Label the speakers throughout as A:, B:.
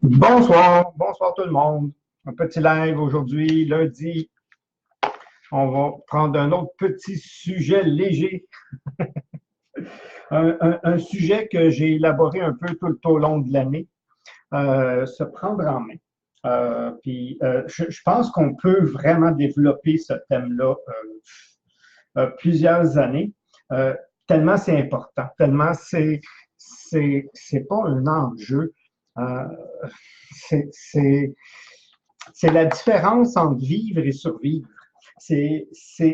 A: Bonsoir tout le monde. Un petit live aujourd'hui, lundi. On va prendre un autre petit sujet léger, un sujet que j'ai élaboré un peu tout au long de l'année, se prendre en main. Je pense qu'on peut vraiment développer ce thème-là plusieurs années, euh, tellement c'est important, tellement c'est pas un enjeu. Euh, c'est c'est la différence entre vivre et survivre. C'est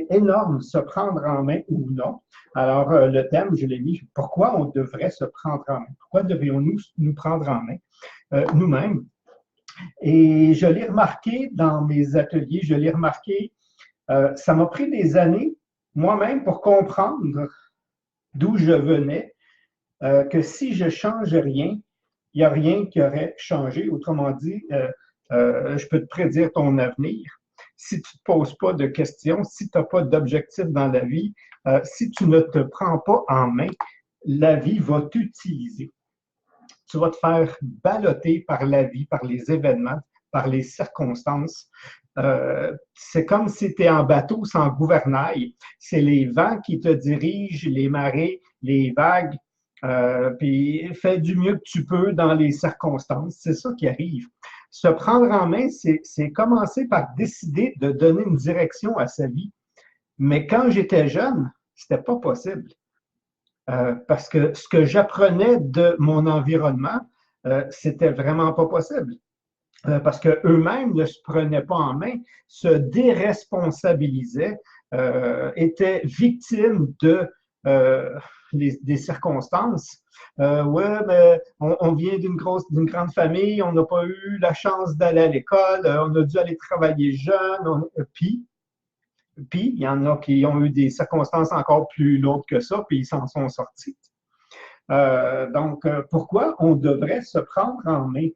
A: énorme, se prendre en main ou non. Alors, le thème, je l'ai mis, pourquoi on devrait se prendre en main? Pourquoi devrions-nous nous prendre en main nous-mêmes? Et je l'ai remarqué dans mes ateliers, je l'ai remarqué, ça m'a pris des années moi-même pour comprendre d'où je venais, que si je change rien, il n'y a rien qui aurait changé. Autrement dit, je peux te prédire ton avenir. Si tu ne te poses pas de questions, si tu n'as pas d'objectif dans la vie, si tu ne te prends pas en main, la vie va t'utiliser. Tu vas te faire balloter par la vie, par les événements, par les circonstances. C'est comme si tu es en bateau sans gouvernail. C'est les vents qui te dirigent, les marées, les vagues. Puis fais du mieux que tu peux dans les circonstances. C'est ça qui arrive. Se prendre en main, c'est commencer par décider de donner une direction à sa vie. Mais quand j'étais jeune, c'était pas possible. Parce que ce que j'apprenais de mon environnement, c'était vraiment pas possible. Parce qu'eux-mêmes ne se prenaient pas en main, se déresponsabilisaient, étaient victimes des circonstances. Ouais, mais on vient d'une grande famille, on n'a pas eu la chance d'aller à l'école, on a dû aller travailler jeune, puis il y en a qui ont eu des circonstances encore plus lourdes que ça, puis ils s'en sont sortis. Pourquoi on devrait se prendre en main?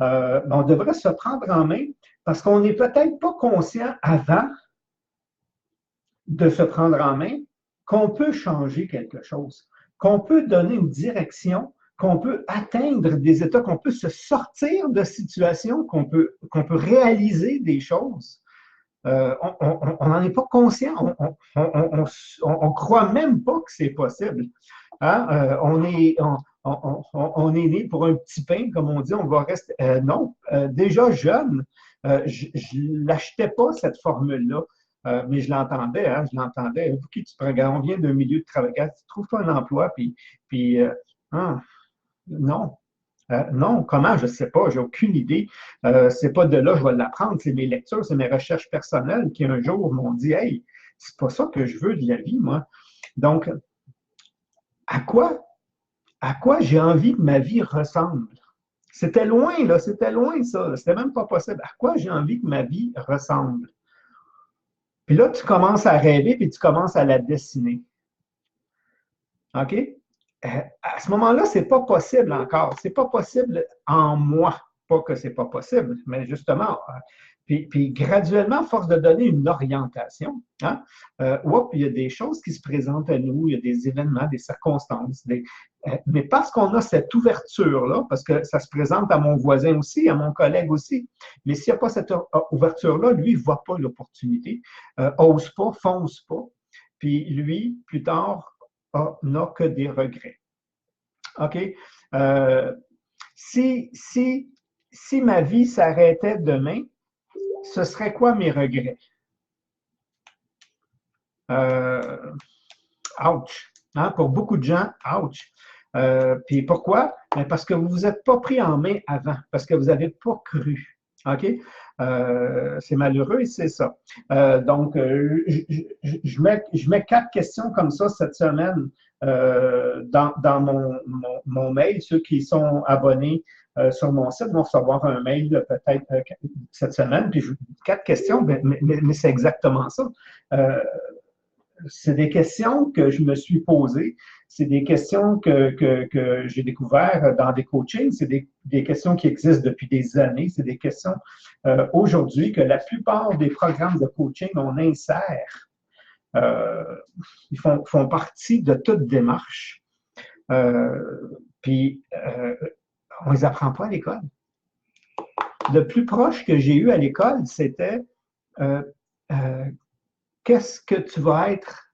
A: On devrait se prendre en main parce qu'on n'est peut-être pas conscient avant de se prendre en main qu'on peut changer quelque chose, qu'on peut donner une direction, qu'on peut atteindre des états, qu'on peut se sortir de situations, qu'on peut réaliser des choses. On n'en est pas conscient, on croit même pas que c'est possible. Hein? On est né pour un petit pain, comme on dit, on va rester. Non, déjà jeune, je l'achetais pas, cette formule-là. Mais je l'entendais, hein, je l'entendais. Pour qui tu te regardes? On vient d'un milieu de travail. Trouve-toi un emploi, puis hein, non. Non, comment? Je ne sais pas, j'ai aucune idée. C'est pas de là que je vais l'apprendre, c'est mes lectures, c'est mes recherches personnelles qui un jour m'ont dit, hey, c'est pas ça que je veux de la vie, moi. Donc, à quoi, à quoi j'ai envie que ma vie ressemble? C'était loin, là, c'était loin, ça. C'était même pas possible. À quoi j'ai envie que ma vie ressemble? Puis là, tu commences à rêver, puis tu commences à la dessiner. OK? À ce moment-là, c'est pas possible encore. C'est pas possible en moi. Pas que c'est pas possible, mais justement, puis graduellement, à force de donner une orientation, hein, il y a des choses qui se présentent à nous, il y a des événements, des circonstances, mais parce qu'on a cette ouverture-là, parce que ça se présente à mon voisin aussi, à mon collègue aussi, mais s'il n'y a pas cette ouverture-là, lui, il ne voit pas l'opportunité, ose pas, fonce pas, puis lui, plus tard, n'a que des regrets. OK? Euh, si ma vie s'arrêtait demain, ce serait quoi mes regrets? Euh, ouch! Hein? Pour beaucoup de gens, ouch! Puis pourquoi? Ben parce que vous ne vous êtes pas pris en main avant, parce que vous n'avez pas cru. OK? C'est malheureux et c'est ça. Je mets 4 questions comme ça cette semaine dans mon mail. Ceux qui sont abonnés sur mon site vont recevoir un mail peut-être cette semaine. Puis 4 questions, mais c'est exactement ça. C'est des questions que je me suis posées, c'est des questions que j'ai découvertes dans des coachings, c'est des questions qui existent depuis des années, c'est des questions aujourd'hui que la plupart des programmes de coaching, on insère. Euh, ils font partie de toute démarche. Puis, On ne les apprend pas à l'école. Le plus proche que j'ai eu à l'école, c'était qu'est-ce que tu vas être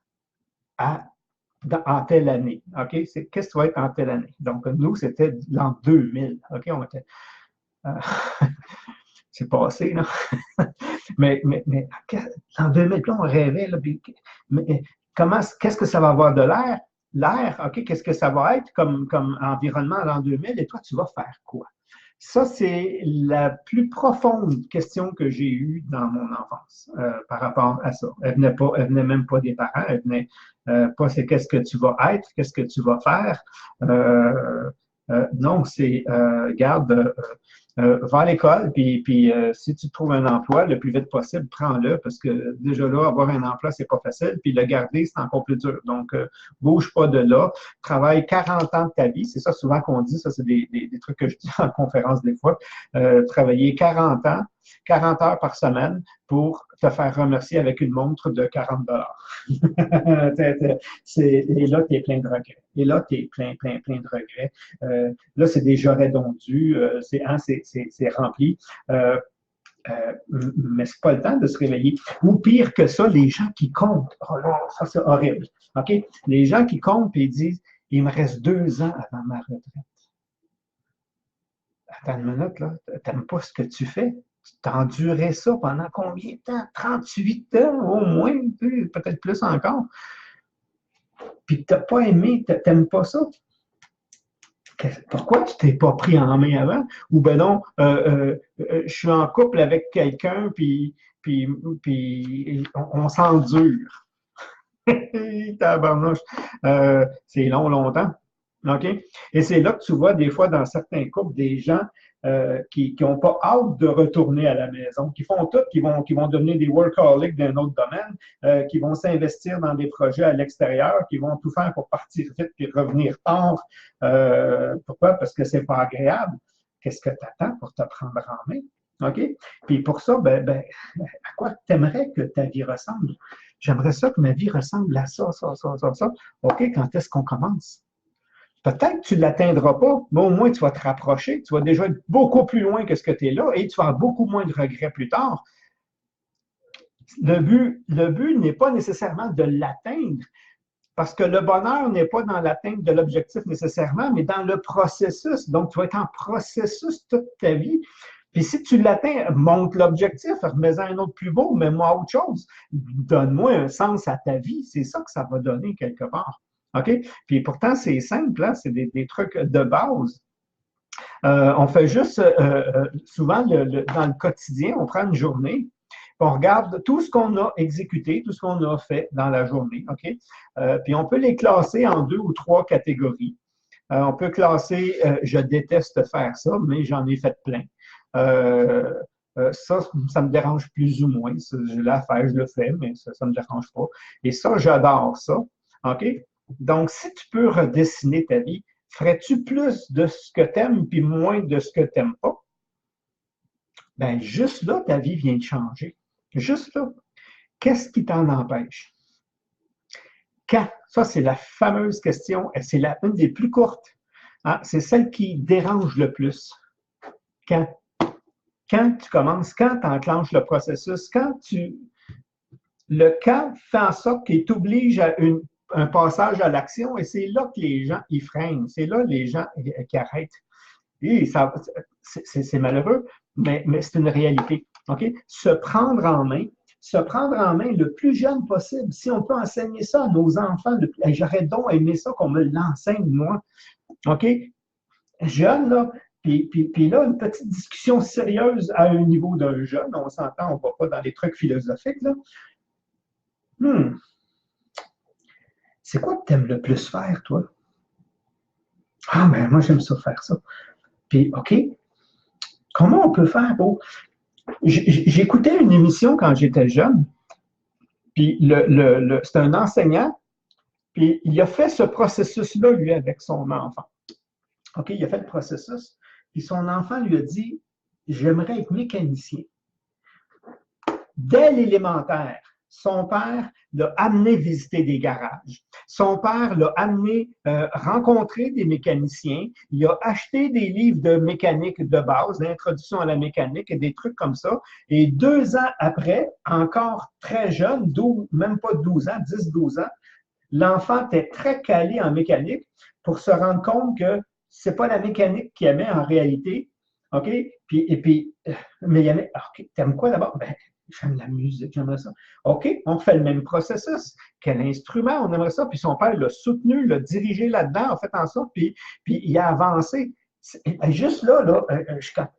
A: en telle année. OK? Qu'est-ce que tu vas être en telle année? Donc, nous, c'était l'an 2000. OK? On était. C'est passé, là. mais en 2000, là, on rêvait. Là, mais qu'est-ce que ça va avoir de l'air? L'air, OK, qu'est-ce que ça va être comme environnement en l'an 2000? Et toi, tu vas faire quoi? Ça, c'est la plus profonde question que j'ai eue dans mon enfance par rapport à ça. Elle venait même pas des parents, elle venait pas c'est qu'est-ce que tu vas être, qu'est-ce que tu vas faire. Non, c'est garde, va à l'école, puis si tu trouves un emploi le plus vite possible, prends-le, parce que déjà là, avoir un emploi, c'est pas facile, puis le garder, c'est encore plus dur. Donc, bouge pas de là, travaille 40 ans de ta vie, c'est ça souvent qu'on dit, ça c'est des trucs que je dis en conférence des fois, travailler 40 ans, 40 heures par semaine pour te faire remercier avec une montre de 40 Et là, tu es plein de regrets. Et là, tu es plein de regrets. Là, c'est des j'aurais donc dû, c'est rempli. Mais c'est pas le temps de se réveiller. Ou pire que ça, les gens qui comptent. Oh là, ça c'est horrible. OK? Les gens qui comptent et disent, il me reste 2 ans avant ma retraite. Attends une minute, là. T'aimes pas ce que tu fais? Tu as enduré ça pendant combien de temps? 38 ans au moins, peut-être plus encore. Puis tu n'as pas aimé, tu n'aimes pas ça. Pourquoi tu t'es pas pris en main avant? Ou ben non, je suis en couple avec quelqu'un, puis on s'endure. Tabarnouche. C'est long, longtemps. OK? Et c'est là que tu vois des fois dans certains couples des gens qui n'ont pas hâte de retourner à la maison, qui font tout, qui vont devenir des workaholics d'un autre domaine, qui vont s'investir dans des projets à l'extérieur, qui vont tout faire pour partir vite puis revenir tard. Pourquoi? Parce que c'est pas agréable. Qu'est-ce que tu attends pour te prendre en main? OK? Puis pour ça, à quoi tu aimerais que ta vie ressemble? J'aimerais ça que ma vie ressemble à ça, ça, ça, ça, ça. OK, quand est-ce qu'on commence? Peut-être que tu ne l'atteindras pas, mais au moins tu vas te rapprocher. Tu vas déjà être beaucoup plus loin que ce que tu es là et tu vas avoir beaucoup moins de regrets plus tard. Le but n'est pas nécessairement de l'atteindre, parce que le bonheur n'est pas dans l'atteinte de l'objectif nécessairement, mais dans le processus. Donc, tu vas être en processus toute ta vie. Puis si tu l'atteins, monte l'objectif, remets-en un autre plus beau, mets-moi autre chose. Donne-moi un sens à ta vie. C'est ça que ça va donner quelque part. OK? Puis pourtant, c'est simple, là, c'est des trucs de base. On fait juste, souvent, dans le quotidien, on prend une journée, on regarde tout ce qu'on a exécuté, tout ce qu'on a fait dans la journée, OK? Puis on peut les classer en 2 ou 3 catégories. On peut classer je déteste faire ça, mais j'en ai fait plein. Ça me dérange plus ou moins. Je l'ai à faire, je le fais, mais ça ne me dérange pas. Et ça, j'adore ça. OK? Donc, si tu peux redessiner ta vie, ferais-tu plus de ce que tu aimes puis moins de ce que tu n'aimes pas? Ben, juste là, ta vie vient de changer. Juste là. Qu'est-ce qui t'en empêche? Quand? Ça, c'est la fameuse question, et c'est une des plus courtes. Hein? C'est celle qui dérange le plus. Quand? Quand tu commences, quand tu enclenches le processus, le quand fait en sorte qu'il t'oblige à un passage à l'action et c'est là que les gens y freinent. C'est là les gens qui arrêtent. Et c'est malheureux, mais c'est une réalité. OK? Se prendre en main le plus jeune possible. Si on peut enseigner ça à nos enfants, j'aurais donc aimé ça qu'on me l'enseigne, moi. OK? Jeune, là, puis là, une petite discussion sérieuse à un niveau d'un jeune, on s'entend, on ne va pas dans les trucs philosophiques, là. C'est quoi que tu aimes le plus faire, toi? Ah, ben moi, j'aime ça faire ça. Puis, OK, comment on peut faire pour... J'écoutais une émission quand j'étais jeune, puis c'est un enseignant, puis il a fait ce processus-là, lui, avec son enfant. OK, il a fait le processus, puis son enfant lui a dit, j'aimerais être mécanicien. Dès l'élémentaire, son père l'a amené visiter des garages. Son père l'a amené rencontrer des mécaniciens. Il a acheté des livres de mécanique de base, d'introduction à la mécanique et des trucs comme ça. Et 2 ans après, encore très jeune, 12, même pas 12 ans, 10-12 ans, l'enfant était très calé en mécanique pour se rendre compte que c'est pas la mécanique qu'il aimait en réalité. OK? Mais il aimait, OK, t'aimes quoi d'abord? Ben, j'aime la musique, j'aimerais ça. OK, on fait le même processus. Quel instrument on aimerait ça? Puis son père l'a soutenu, l'a dirigé là-dedans, a fait en sorte, puis il a avancé. Juste là,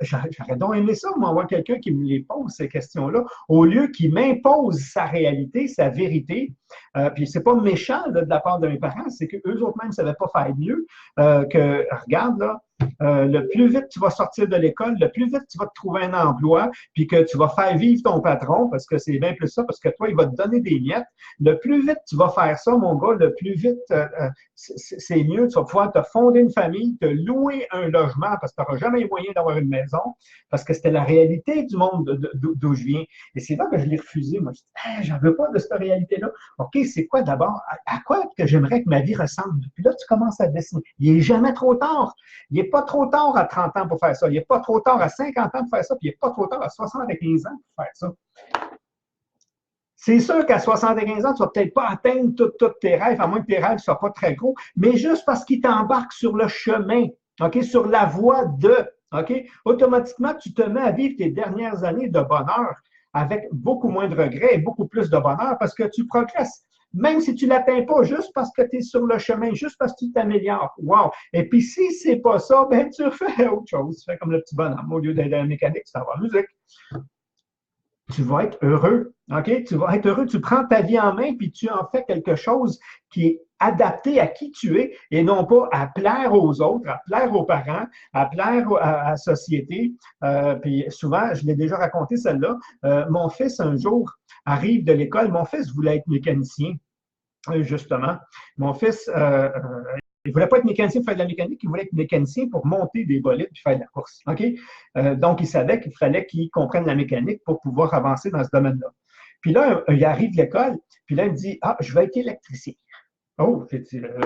A: j'aurais donc aimé ça, moi, avoir quelqu'un qui me les pose, ces questions-là, au lieu qu'il m'impose sa réalité, sa vérité. Puis c'est pas méchant là, de la part de mes parents, c'est qu'eux autres même ne savaient pas faire mieux que, regarde là, le plus vite tu vas sortir de l'école, le plus vite tu vas te trouver un emploi, puis que tu vas faire vivre ton patron, parce que c'est bien plus ça, parce que toi, il va te donner des miettes. Le plus vite tu vas faire ça, mon gars, le plus vite c'est mieux. Tu vas pouvoir te fonder une famille, te louer un logement, parce que tu n'auras jamais les moyens d'avoir une maison, parce que c'était la réalité du monde d'où je viens. Et c'est là que je l'ai refusé. Moi, je dis, hey, j'en veux pas de cette réalité-là. OK, c'est quoi d'abord? À quoi que j'aimerais que ma vie ressemble? Puis là, tu commences à dessiner. Il n'est jamais trop tard. Il n'est pas trop tard à 30 ans pour faire ça. Il n'est pas trop tard à 50 ans pour faire ça. Puis il n'est pas trop tard à 75 ans pour faire ça. C'est sûr qu'à 75 ans, tu ne vas peut-être pas atteindre tous tes rêves, à moins que tes rêves ne soient pas très gros, mais juste parce qu'ils t'embarquent sur le chemin, OK, sur la voie de, OK, automatiquement, tu te mets à vivre tes dernières années de bonheur avec beaucoup moins de regrets et beaucoup plus de bonheur parce que tu progresses. Même si tu ne l'atteins pas, juste parce que tu es sur le chemin, juste parce que tu t'améliores. Wow! Et puis, si ce n'est pas ça, ben, tu refais autre chose. Tu fais comme le petit bonhomme. Au lieu d'être dans la mécanique, tu t'en vas en musique. Tu vas être heureux. OK? Tu vas être heureux. Tu prends ta vie en main puis tu en fais quelque chose qui est adapté à qui tu es et non pas à plaire aux autres, à plaire aux parents, à plaire à la société. Puis souvent, je l'ai déjà raconté celle-là, mon fils un jour arrive de l'école. Mon fils voulait être mécanicien, justement. Mon fils, il ne voulait pas être mécanicien pour faire de la mécanique, il voulait être mécanicien pour monter des bolides et faire de la course. OK? Donc, il savait qu'il fallait qu'il comprenne la mécanique pour pouvoir avancer dans ce domaine-là. Puis là, il arrive de l'école, puis là, il me dit, ah, je vais être électricien. Oh, c'est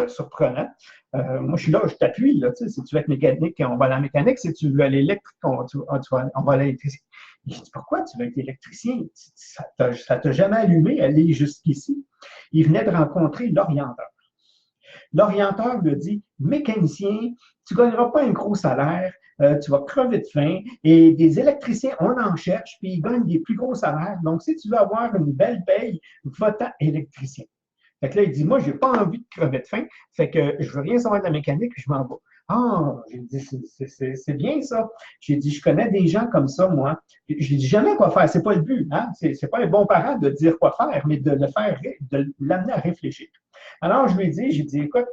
A: surprenant. Moi, je suis là, je t'appuie. Là, si tu veux être mécanique, on va à la mécanique. Si tu veux aller électrique, on va à l'électricien. Je dis, pourquoi tu veux être électricien? Ça ne t'a jamais allumé aller jusqu'ici. Il venait de rencontrer l'orienteur. L'orienteur lui dit, mécanicien, tu ne gagneras pas un gros salaire, tu vas crever de faim, et des électriciens, on en cherche, puis ils gagnent des plus gros salaires. Donc, si tu veux avoir une belle paye, va-t'en électricien. Fait que là, il dit, moi, je n'ai pas envie de crever de faim, fait que je ne veux rien savoir de la mécanique, puis je m'en vais. Ah, j'ai dit, c'est bien ça. J'ai dit, je connais des gens comme ça, moi. Je ne dis jamais quoi faire, c'est pas le but. Hein? C'est pas un bon parent de dire quoi faire, mais de le faire, de l'amener à réfléchir. Alors, je lui ai dit, j'ai dit, écoute,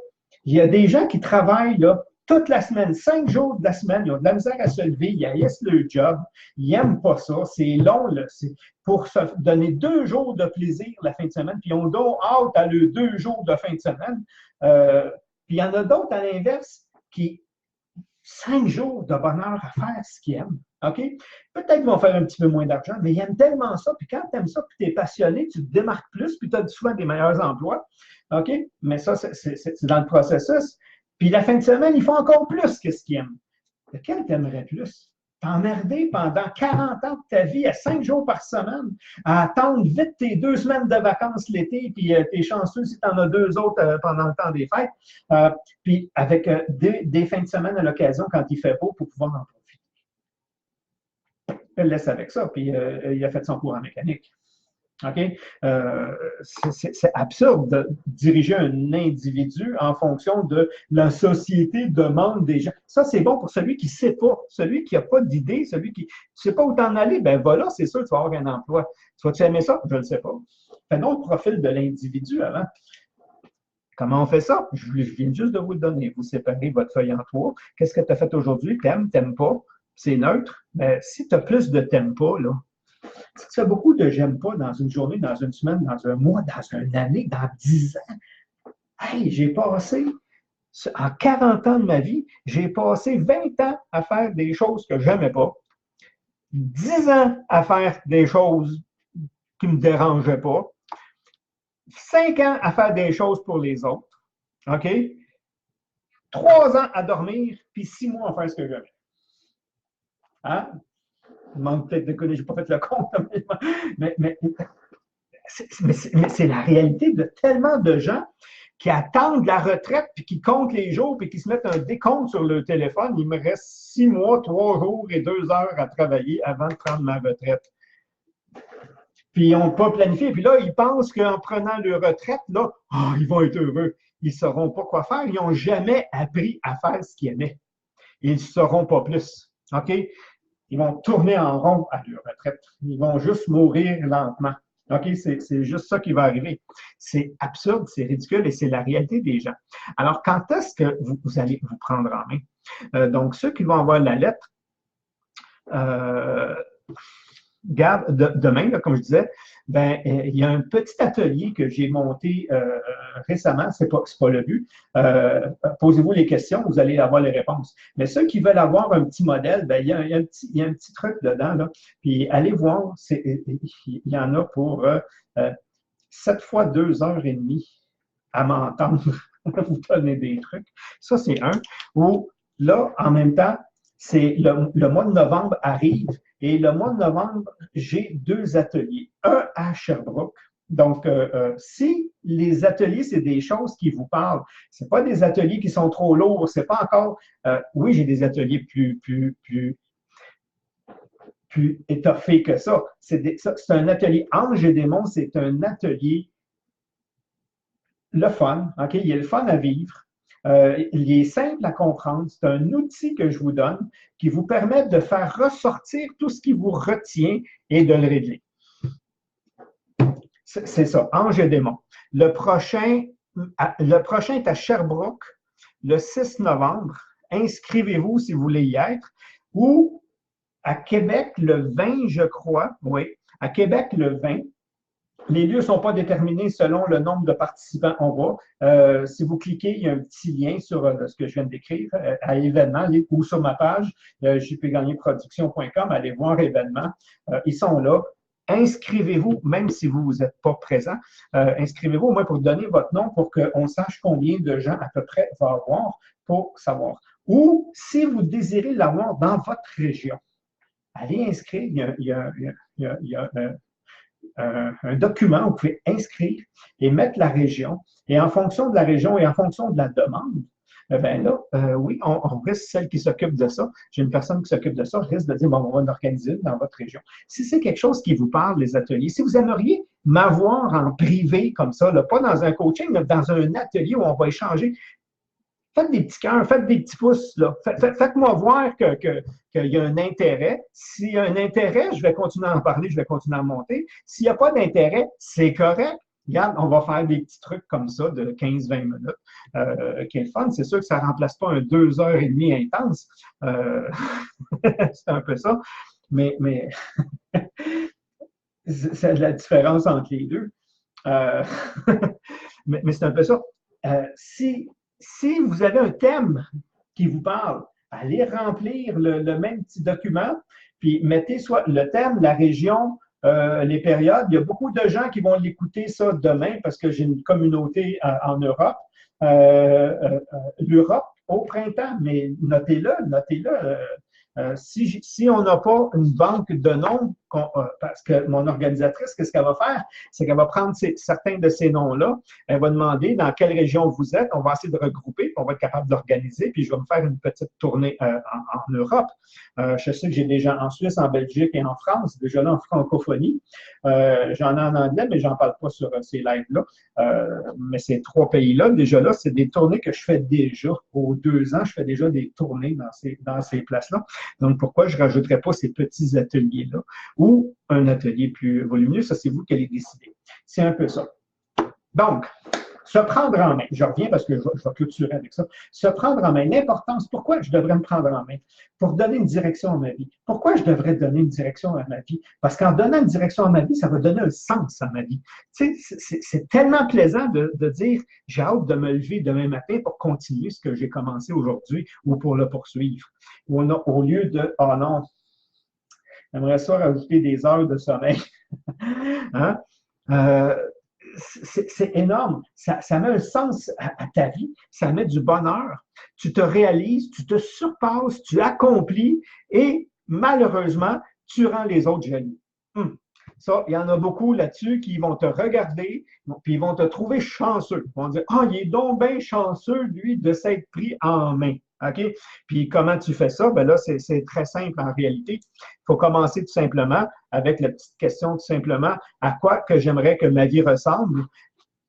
A: il y a des gens qui travaillent là, toute la semaine, 5 jours de la semaine, ils ont de la misère à se lever, ils haïssent leur job, ils n'aiment pas ça, c'est long, là, c'est pour se donner 2 jours de plaisir la fin de semaine, puis ils ont donc hâte à leurs 2 jours de fin de semaine. Puis il y en a d'autres à l'inverse qui 5 jours de bonheur à faire ce qu'ils aiment. OK? Peut-être qu'ils vont faire un petit peu moins d'argent, mais ils aiment tellement ça. Puis quand tu aimes ça, puis tu es passionné, tu te démarques plus, puis tu as souvent des meilleurs emplois. OK? Mais ça, c'est dans le processus. Puis la fin de semaine, ils font encore plus que ce qu'ils aiment. Lequel t'aimerais plus? T'emmerder pendant 40 ans de ta vie à 5 jours par semaine, à attendre vite tes 2 semaines de vacances l'été, puis t'es chanceux si t'en as 2 autres pendant le temps des fêtes, puis avec des fins de semaine à l'occasion quand il fait beau pour pouvoir en profiter. Elle le laisse avec ça, puis il a fait son cours en mécanique. OK? C'est absurde de diriger un individu en fonction de la société demande des gens. Ça, c'est bon pour celui qui ne sait pas, celui qui n'a pas d'idée, celui qui ne sait pas où t'en aller. Ben voilà, c'est sûr, tu vas avoir un emploi. Tu vas-tu aimer ça? Je ne le sais pas. Fais donc le profil de l'individu avant. Comment on fait ça? Je viens juste de vous le donner. Vous séparez votre feuille en 3. Qu'est-ce que tu as fait aujourd'hui? T'aimes, t'aimes pas? C'est neutre. Mais si tu as plus de t'aimes pas, là, si tu fais beaucoup de j'aime pas dans une journée, dans une semaine, dans un mois, dans une année, dans 10 ans, hey, j'ai passé, en 40 ans de ma vie, j'ai passé 20 ans à faire des choses que je n'aimais pas, 10 ans à faire des choses qui ne me dérangeaient pas, 5 ans à faire des choses pour les autres. OK? 3 ans à dormir, puis 6 mois à faire ce que j'aime. Hein? Il manque peut-être de connaître, je n'ai pas fait le compte, mais c'est la réalité de tellement de gens qui attendent la retraite, puis qui comptent les jours, puis qui se mettent un décompte sur le téléphone. Il me reste 6 mois, 3 jours et 2 heures à travailler avant de prendre ma retraite. Puis ils n'ont pas planifié. Puis là, ils pensent qu'en prenant leur retraite, là, oh, ils vont être heureux. Ils ne sauront pas quoi faire. Ils n'ont jamais appris à faire ce qu'ils aimaient. Ils ne sauront pas plus. OK? Ils vont tourner en rond à leur retraite. Ils vont juste mourir lentement. OK? C'est juste ça qui va arriver. C'est absurde, c'est ridicule et c'est la réalité des gens. Alors, quand est-ce que vous allez vous prendre en main? Donc, ceux qui vont avoir la lettre, demain, là, comme je disais, ben, il y a un petit atelier que j'ai monté récemment, c'est pas le but. Posez-vous les questions, vous allez avoir les réponses. Mais ceux qui veulent avoir un petit modèle, ben, il y a un petit truc dedans, là. Puis allez voir, il y en a pour 7 fois 2 heures et demie à m'entendre vous donner des trucs. Ça, c'est un. Ou là, en même temps, c'est le mois de novembre arrive. Et le mois de novembre, j'ai 2 ateliers. Un à Sherbrooke. Donc, si les ateliers, c'est des choses qui vous parlent, ce pas des ateliers qui sont trop lourds, c'est pas encore... oui, j'ai des ateliers plus étoffés que ça. C'est un atelier Ange et démons, c'est un atelier le fun, OK? Il est le fun à vivre. Il est simple à comprendre. C'est un outil que je vous donne qui vous permet de faire ressortir tout ce qui vous retient et de le régler. C'est ça, Ange et démon. Le prochain est à Sherbrooke, le 6 novembre. Inscrivez-vous si vous voulez y être. Ou à Québec, le 20, je crois. Oui, à Québec, le 20. Les lieux ne sont pas déterminés selon le nombre de participants on va. Si vous cliquez, il y a un petit lien sur ce que je viens de décrire à événements ou sur ma page jpgagnerproduction.com. Allez voir événements. Ils sont là. Inscrivez-vous, même si vous n'êtes pas présent. Inscrivez-vous au moins pour donner votre nom pour qu'on sache combien de gens à peu près va avoir pour savoir. Ou si vous désirez l'avoir dans votre région, allez inscrire. Il y a un document où vous pouvez inscrire et mettre la région. Et en fonction de la région et en fonction de la demande, ben là, oui, on risque, celle qui s'occupe de ça, j'ai une personne qui s'occupe de ça, risque de dire, bon, on va en organiser dans votre région. Si c'est quelque chose qui vous parle, les ateliers, si vous aimeriez m'avoir en privé comme ça, là, pas dans un coaching, mais dans un atelier où on va échanger, faites des petits cœurs, faites des petits pouces. Là. Faites-moi voir qu'il y a un intérêt. S'il y a un intérêt, je vais continuer à en parler, je vais continuer à monter. S'il n'y a pas d'intérêt, c'est correct. Regarde, on va faire des petits trucs comme ça de 15-20 minutes, qui est le fun. C'est sûr que ça ne remplace pas un 2 heures et demie intense. C'est un peu ça. Mais c'est la différence entre les deux. Mais c'est un peu ça. Si vous avez un thème qui vous parle, allez remplir le même petit document, puis mettez soit le thème, la région, les périodes. Il y a beaucoup de gens qui vont l'écouter ça demain parce que j'ai une communauté en Europe. L'Europe au printemps, mais notez-le. Si on n'a pas une banque de noms, parce que mon organisatrice, qu'est-ce qu'elle va faire? C'est qu'elle va prendre certains de ces noms-là, elle va demander dans quelle région vous êtes, on va essayer de regrouper, puis on va être capable d'organiser, puis je vais me faire une petite tournée en Europe. Je sais que j'ai des gens en Suisse, en Belgique et en France, déjà là en francophonie. J'en ai en anglais, mais j'en parle pas sur ces lives-là. Mais ces 3 pays-là, déjà là, c'est des tournées que je fais déjà. Aux 2 ans, je fais déjà des tournées dans ces places-là. Donc, pourquoi je ne rajouterais pas ces petits ateliers-là ou un atelier plus volumineux? Ça, c'est vous qui allez décider. C'est un peu ça. Donc, se prendre en main. Je reviens parce que je vais clôturer avec ça. Se prendre en main. L'importance, pourquoi je devrais me prendre en main? Pour donner une direction à ma vie. Pourquoi je devrais donner une direction à ma vie? Parce qu'en donnant une direction à ma vie, ça va donner un sens à ma vie. Tu sais, c'est tellement plaisant de dire, j'ai hâte de me lever demain matin pour continuer ce que j'ai commencé aujourd'hui ou pour le poursuivre. Au lieu de, oh non, j'aimerais ça rajouter des heures de sommeil. Hein? c'est énorme. Ça met un sens à ta vie, ça met du bonheur. Tu te réalises, tu te surpasses, tu accomplis et malheureusement, tu rends les autres jaloux. Ça, il y en a beaucoup là-dessus qui vont te regarder, puis ils vont te trouver chanceux. Ils vont dire, ah, il est donc bien chanceux, lui, de s'être pris en main. OK? Puis comment tu fais ça? Ben là, c'est très simple en réalité. Il faut commencer tout simplement avec la petite question, tout simplement, à quoi que j'aimerais que ma vie ressemble?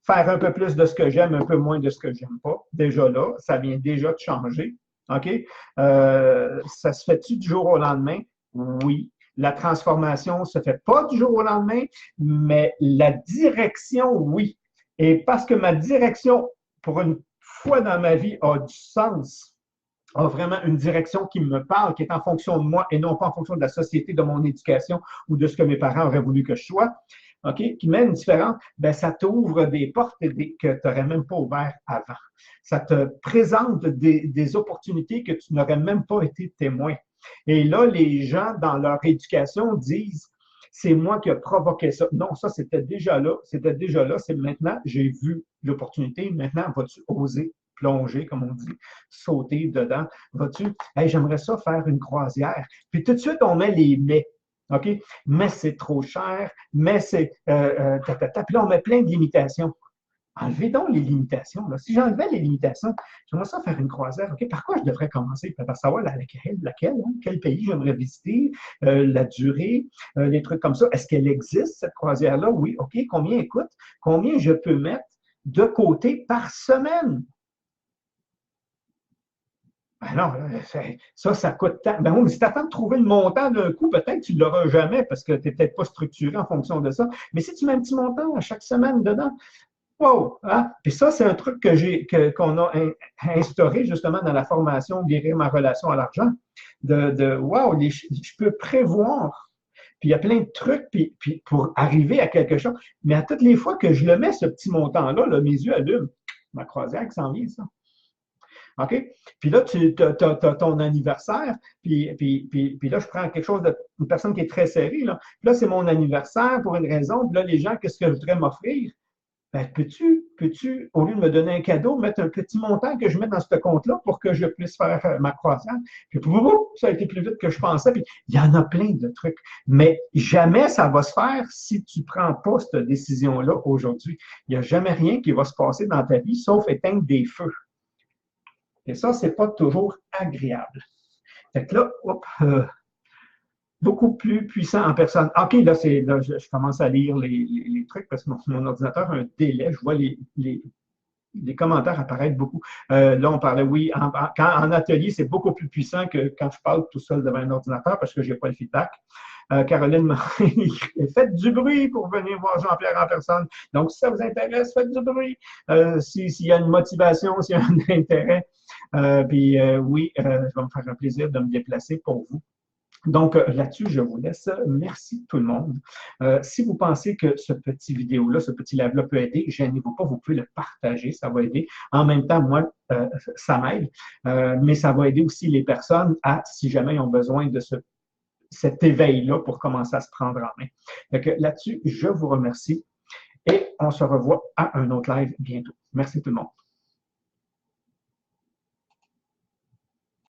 A: Faire un peu plus de ce que j'aime, un peu moins de ce que j'aime pas. Déjà là, ça vient déjà de changer. OK? Ça se fait-tu du jour au lendemain? Oui. La transformation ne se fait pas du jour au lendemain, mais la direction, oui. Et parce que ma direction, pour une fois dans ma vie, a du sens, a vraiment une direction qui me parle, qui est en fonction de moi et non pas en fonction de la société, de mon éducation ou de ce que mes parents auraient voulu que je sois, OK, qui met une différence, ben ça t'ouvre des portes que tu n'aurais même pas ouvertes avant. Ça te présente des opportunités que tu n'aurais même pas été témoin. Et là, les gens, dans leur éducation, disent c'est moi qui ai provoqué ça. Non, ça, c'était déjà là. C'est maintenant, j'ai vu l'opportunité. Maintenant, vas-tu oser plonger, comme on dit, sauter dedans? Vas-tu, hey, j'aimerais ça faire une croisière. Puis tout de suite, on met les mais. OK? Mais c'est trop cher, mais c'est. Puis là, on met plein de limitations. Enlevez donc les limitations. Là. Si j'enlevais les limitations, j'aimerais ça faire une croisière. OK, par quoi je devrais commencer? Par savoir laquelle, hein? Quel pays j'aimerais visiter, la durée, les trucs comme ça. Est-ce qu'elle existe, cette croisière-là? Oui. OK, combien je peux mettre de côté par semaine? Ben non, ça coûte tant. Ben oui, si tu attends de trouver le montant d'un coup, peut-être que tu ne l'auras jamais parce que tu n'es peut-être pas structuré en fonction de ça. Mais si tu mets un petit montant à chaque semaine dedans, wow! Hein? Puis ça, c'est un truc qu'on a instauré justement dans la formation Guérir ma relation à l'argent. Wow, je peux prévoir. Puis il y a plein de trucs puis pour arriver à quelque chose. Mais à toutes les fois que je le mets, ce petit montant-là, là, mes yeux allument. Ma croisière qui s'en vient, ça. OK? Puis là, tu as ton anniversaire, puis là, je prends quelque chose une personne qui est très serrée, là. Puis là, c'est mon anniversaire pour une raison. Puis là, les gens, qu'est-ce que je voudrais m'offrir? Ben, peux-tu, au lieu de me donner un cadeau, mettre un petit montant que je mets dans ce compte-là pour que je puisse faire ma croisière? Puis, ça a été plus vite que je pensais. Puis, il y en a plein de trucs. Mais jamais ça va se faire si tu ne prends pas cette décision-là aujourd'hui. Il n'y a jamais rien qui va se passer dans ta vie sauf éteindre des feux. Et ça, ce n'est pas toujours agréable. Fait que là, beaucoup plus puissant en personne. OK, là, je commence à lire les trucs parce que mon ordinateur a un délai. Je vois les commentaires apparaître beaucoup. Là, on parlait, oui, en atelier, c'est beaucoup plus puissant que quand je parle tout seul devant un ordinateur parce que je n'ai pas le feedback. Caroline m'a écrit, faites du bruit pour venir voir Jean-Pierre en personne. Donc, si ça vous intéresse, faites du bruit. S'il y a une motivation, s'il y a un intérêt, oui, je vais me faire un plaisir de me déplacer pour vous. Donc, là-dessus, je vous laisse. Merci tout le monde. Si vous pensez que ce petit vidéo-là, ce petit live-là peut aider, gênez-vous pas, vous pouvez le partager, ça va aider. En même temps, moi, ça m'aide, mais ça va aider aussi les personnes à, si jamais ils ont besoin de cet éveil-là pour commencer à se prendre en main. Donc, là-dessus, je vous remercie et on se revoit à un autre live bientôt. Merci tout le monde.